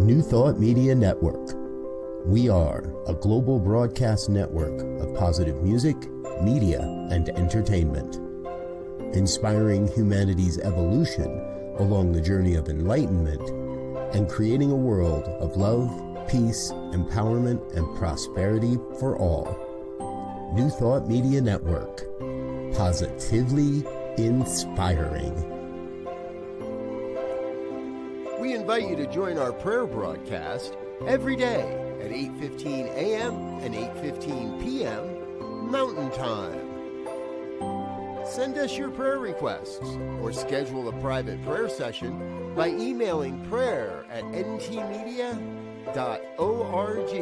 New Thought Media Network. We are a global broadcast network of positive music, media, and entertainment, inspiring humanity's evolution along the journey of enlightenment and creating a world of love, peace, empowerment, and prosperity for all. New Thought Media Network. Positively inspiring. We invite you to join our prayer broadcast every day at 8:15 a.m. and 8:15 p.m. Mountain Time. Send us your prayer requests or schedule a private prayer session by emailing prayer@ntmedia.org.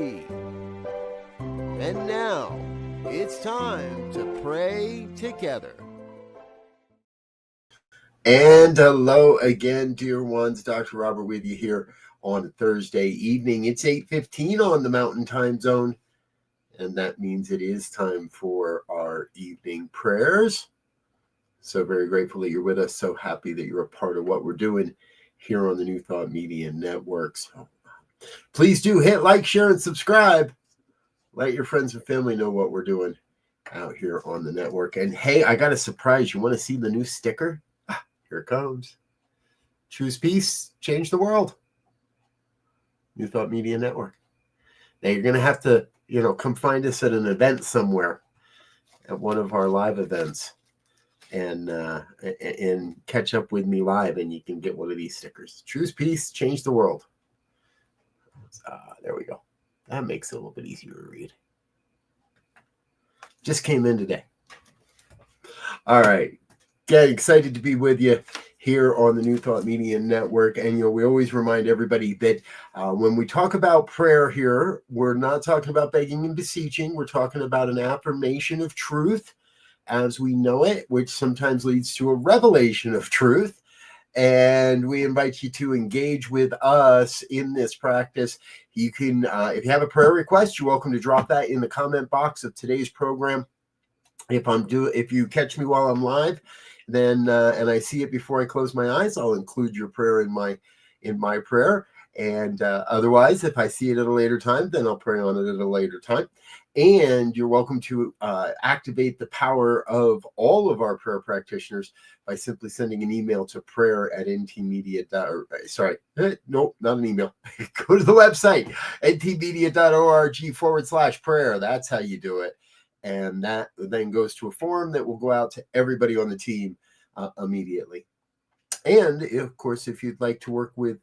And now, it's time to pray together. And hello again, dear ones. Dr. Robert with you here on a Thursday evening. It's 8:15 on the Mountain Time Zone, and that means it is time for our evening prayers. So very grateful that you're with us. So happy that you're a part of what we're doing here on the New Thought Media Network. So please do hit like, share, and subscribe. Let your friends and family know what we're doing out here on the network. And hey, I got a surprise. You want to see the new sticker? Here it comes. Choose peace, change the world. New Thought Media Network. Now you're going to have to, come find us at an event somewhere, at one of our live events, and catch up with me live, and you can get one of these stickers. Choose peace, change the world. There we go. That makes it a little bit easier to read. Just came in today. All right. Yeah, excited to be with you here on the New Thought Media Network. And, we always remind everybody that when we talk about prayer here, we're not talking about begging and beseeching. We're talking about an affirmation of truth as we know it, which sometimes leads to a revelation of truth. And we invite you to engage with us in this practice. You can, if you have a prayer request, you're welcome to drop that in the comment box of today's program. If you catch me while I'm live, then and I see it before I close my eyes, I'll include your prayer in my prayer. And otherwise, if I see it at a later time, then I'll pray on it at a later time. And you're welcome to activate the power of all of our prayer practitioners by simply sending an email to prayer@ntmedia. No, not an email. Go to the website, ntmedia.org/prayer. That's how you do it. And that then goes to a form that will go out to everybody on the team immediately. And, of course, if you'd like to work with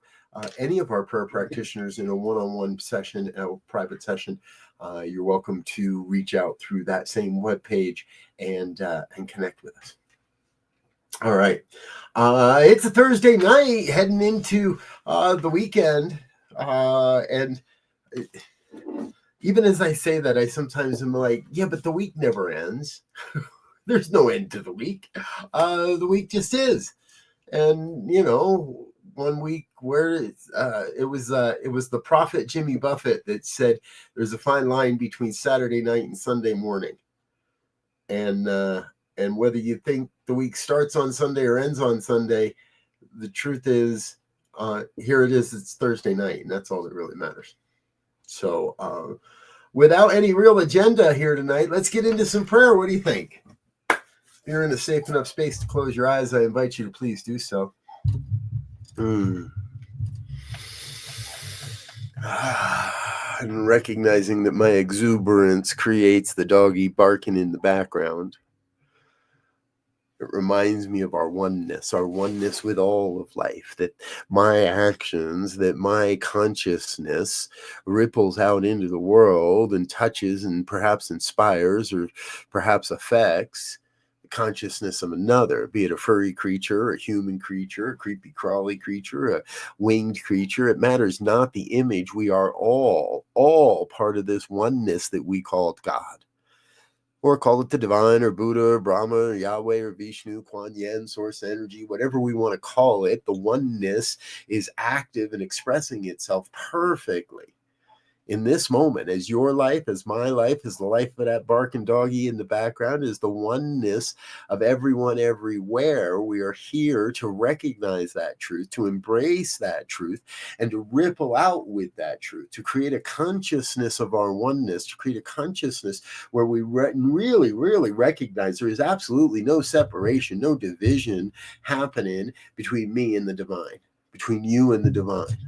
any of our prayer practitioners in a one-on-one session, a private session, you're welcome to reach out through that same webpage and connect with us. All right. It's a Thursday night heading into the weekend. Even as I say that, I sometimes am like, yeah, but the week never ends. There's no end to the week. The week just is. And, 1 week where it was the prophet Jimmy Buffett that said there's a fine line between Saturday night and Sunday morning. And whether you think the week starts on Sunday or ends on Sunday, the truth is, here it is, it's Thursday night, and that's all that really matters. So without any real agenda here tonight, let's get into some prayer. What do you think? If you're in a safe enough space to close your eyes, I invite you to please do so. And recognizing that my exuberance creates the doggy barking in the background. It reminds me of our oneness with all of life, that my actions, that my consciousness ripples out into the world and touches and perhaps inspires or perhaps affects the consciousness of another, be it a furry creature, a human creature, a creepy crawly creature, a winged creature. It matters not the image. We are all part of this oneness that we call God. Or call it the divine, or Buddha, or Brahma, or Yahweh, or Vishnu, Kuan Yin, source energy, whatever we want to call it. The oneness is active and expressing itself perfectly in this moment, as your life, as my life, as the life of that barking doggy in the background, is the oneness of everyone everywhere. We are here to recognize that truth, to embrace that truth, and to ripple out with that truth, to create a consciousness of our oneness, to create a consciousness where we really, really recognize there is absolutely no separation, no division happening between me and the divine, between you and the divine.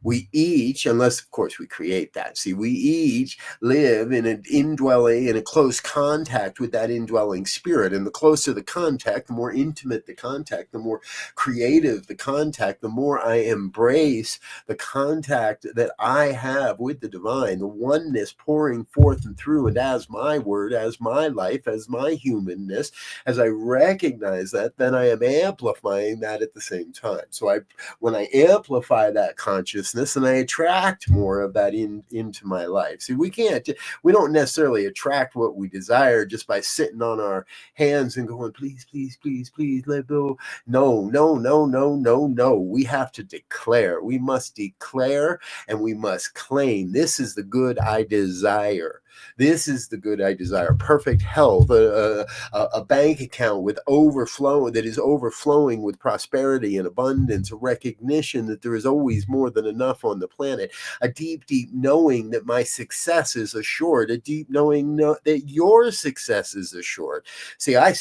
We each, unless of course we create that, see, we each live in an indwelling, in a close contact with that indwelling spirit. And the closer the contact, the more intimate the contact, the more creative the contact, the more I embrace the contact that I have with the divine, the oneness pouring forth and through and as my word, as my life, as my humanness. As I recognize that, then I am amplifying that at the same time. So when I amplify that consciousness, and I attract more of that into my life. See, we don't necessarily attract what we desire just by sitting on our hands and going, please, please, please, please, let go. No. We have to declare. We must declare and we must claim. This is the good I desire. This is the good I desire. Perfect health, a bank account with that is overflowing with prosperity and abundance, a recognition that there is always more than enough on the planet, a deep, deep knowing that my success is assured, a deep knowing that your success is assured. See, I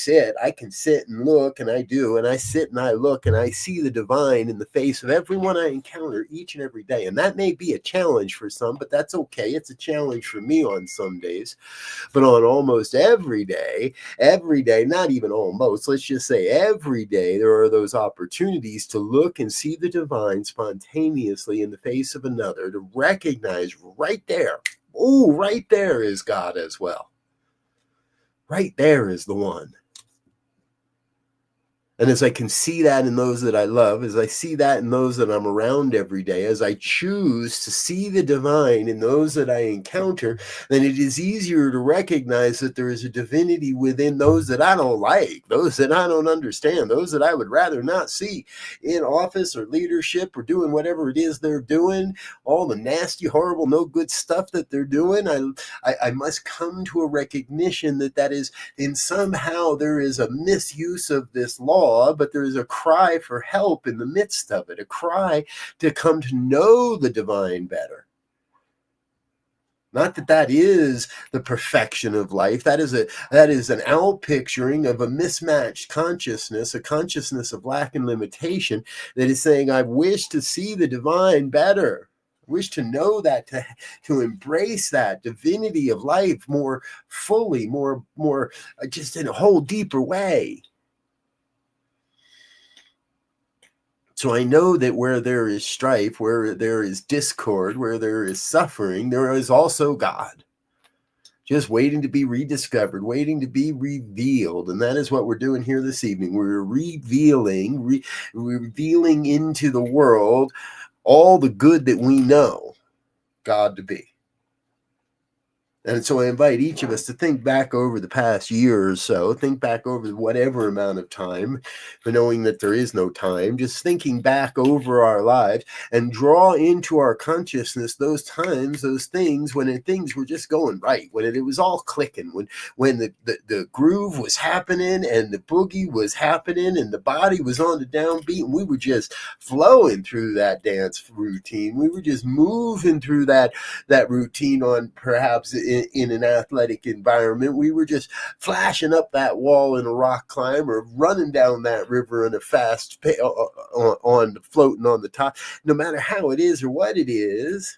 can sit and look, and I do, and I sit and I look, and I see the divine in the face of everyone I encounter each and every day. And that may be a challenge for some, but that's okay. It's a challenge for me on some days. But on almost every day, not even almost, let's just say every day, there are those opportunities to look and see the divine spontaneously in the face of another, to recognize right there, right there is God as well. Right there is the one. And as I can see that in those that I love, as I see that in those that I'm around every day, as I choose to see the divine in those that I encounter, then it is easier to recognize that there is a divinity within those that I don't like, those that I don't understand, those that I would rather not see in office or leadership or doing whatever it is they're doing, all the nasty, horrible, no good stuff that they're doing. I must come to a recognition that is, in somehow there is a misuse of this law, but there is a cry for help in the midst of it, a cry to come to know the divine better. Not that is the perfection of life. That is an outpicturing of a mismatched consciousness, a consciousness of lack and limitation that is saying, I wish to see the divine better. I wish to know that, to embrace that divinity of life more fully, more just in a whole deeper way. So I know that where there is strife, where there is discord, where there is suffering, there is also God, just waiting to be rediscovered, waiting to be revealed. And that is what we're doing here this evening. We're revealing into the world all the good that we know God to be. And so I invite each of us to think back over the past year or so, think back over whatever amount of time, but knowing that there is no time, just thinking back over our lives and draw into our consciousness those times, those things when things were just going right, when it was all clicking, when the groove was happening and the boogie was happening and the body was on the downbeat and we were just flowing through that dance routine. We were just moving through that routine on perhaps in an athletic environment. We were just flashing up that wall in a rock climb or running down that river in a fast on floating on the top. No matter how it is or what it is,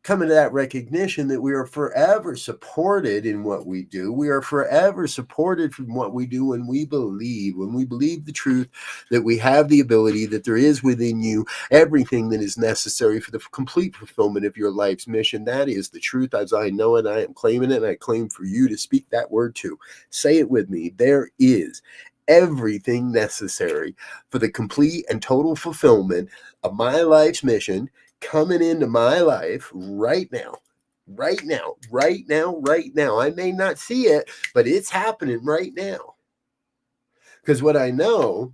coming to that recognition that we are forever supported in what we do. We are forever supported from what we do when we believe the truth, that we have the ability, that there is within you everything that is necessary for the complete fulfillment of your life's mission. That is the truth as I know it. I am claiming it, and I claim for you to speak that word too. Say it with me. There is everything necessary for the complete and total fulfillment of my life's mission coming into my life right now. I may not see it, but it's happening right now. Because what I know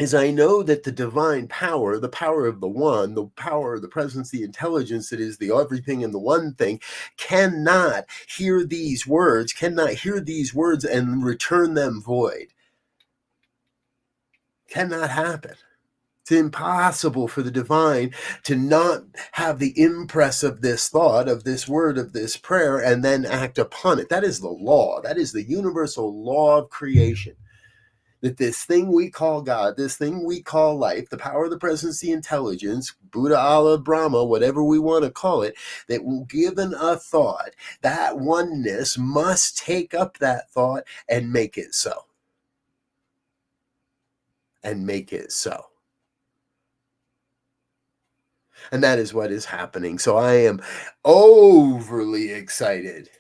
is I know that the divine power, the power of the one, the power of the presence, the intelligence that is the everything and the one thing, cannot hear these words and return them void. Cannot happen. It's impossible for the divine to not have the impress of this thought, of this word, of this prayer, and then act upon it. That is the law. That is the universal law of creation. That this thing we call God, this thing we call life, the power of the presence, the intelligence, Buddha, Allah, Brahma, whatever we want to call it, that given a thought, that oneness must take up that thought and make it so. And make it so. And that is what is happening. So I am overly excited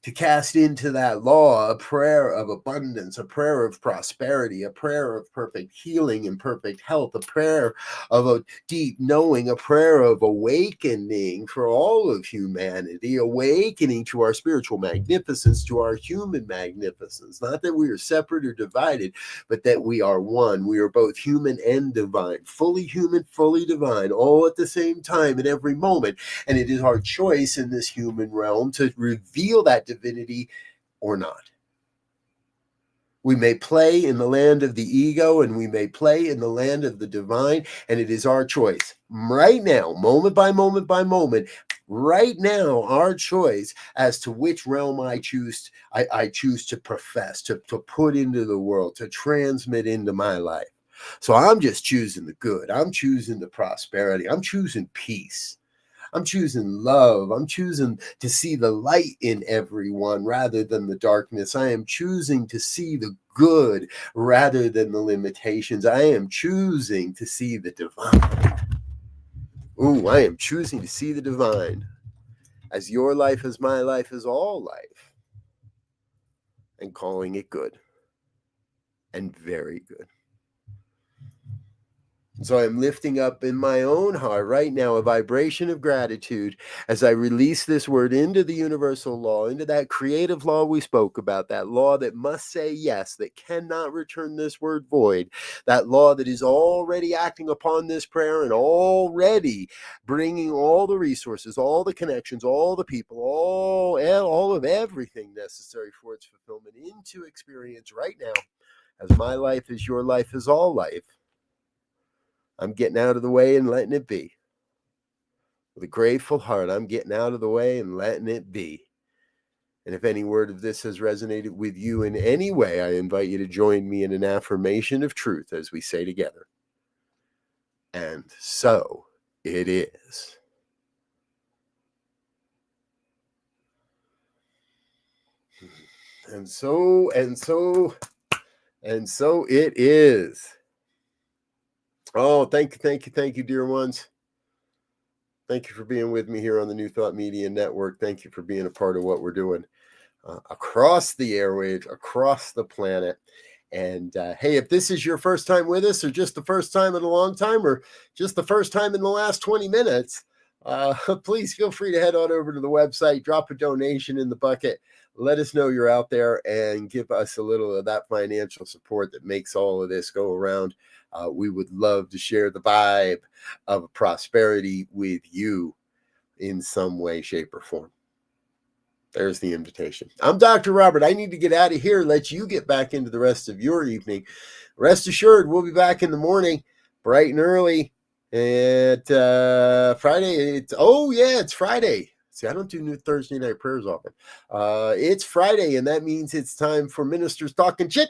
to cast into that law a prayer of abundance, a prayer of prosperity, a prayer of perfect healing and perfect health, a prayer of a deep knowing, a prayer of awakening for all of humanity, awakening to our spiritual magnificence, to our human magnificence. Not that we are separate or divided, but that we are one. We are both human and divine, fully human, fully divine, all at the same time in every moment. And it is our choice in this human realm to reveal that divinity or not. We may play in the land of the ego and we may play in the land of the divine, and it is our choice right now, moment by moment by moment, right now, our choice as to which realm I choose to profess, to put into the world, to transmit into my life. So I'm just choosing the good. I'm choosing the prosperity. I'm choosing peace. I'm choosing love. I'm choosing to see the light in everyone rather than the darkness. I am choosing to see the good rather than the limitations. I am choosing to see the divine. Ooh, I am choosing to see the divine as your life, as my life, as all life, and calling it good and very good. So I'm lifting up in my own heart right now a vibration of gratitude as I release this word into the universal law, into that creative law we spoke about, that law that must say yes, that cannot return this word void, that law that is already acting upon this prayer and already bringing all the resources, all the connections, all the people, all of everything necessary for its fulfillment into experience right now, as my life is your life is all life. I'm getting out of the way and letting it be. With a grateful heart, I'm getting out of the way and letting it be. And if any word of this has resonated with you in any way, I invite you to join me in an affirmation of truth as we say together. And so it is. And so it is. Oh, thank you, dear ones. Thank you for being with me here on the New Thought Media Network. Thank you for being a part of what we're doing across the airwaves, across the planet. And hey, if this is your first time with us, or just the first time in a long time, or just the first time in the last 20 minutes, please feel free to head on over to the website, drop a donation in the bucket. Let us know you're out there and give us a little of that financial support that makes all of this go around. We would love to share the vibe of prosperity with you in some way, shape, or form. There's the invitation. I'm Dr. Robert. I need to get out of here, let you get back into the rest of your evening. Rest assured, we'll be back in the morning, bright and early at Friday. It's Friday. See, I don't do new Thursday night prayers often. It's Friday, and that means it's time for Ministers Talking Shit.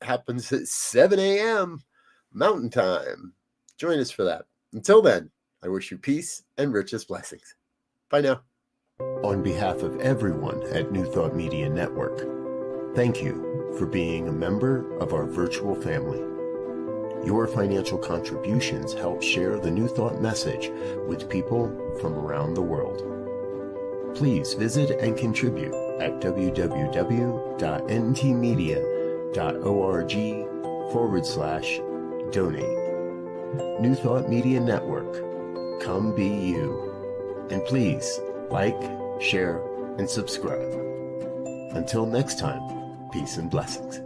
Happens at 7 a.m. Mountain Time. Join us for that. Until then, I wish you peace and richest blessings. Bye now. On behalf of everyone at New Thought Media Network, thank you for being a member of our virtual family. Your financial contributions help share the New Thought message with people from around the world. Please visit and contribute at www.ntmedia.org/donate. New Thought Media Network. Come be you. And please like, share, and subscribe. Until next time, peace and blessings.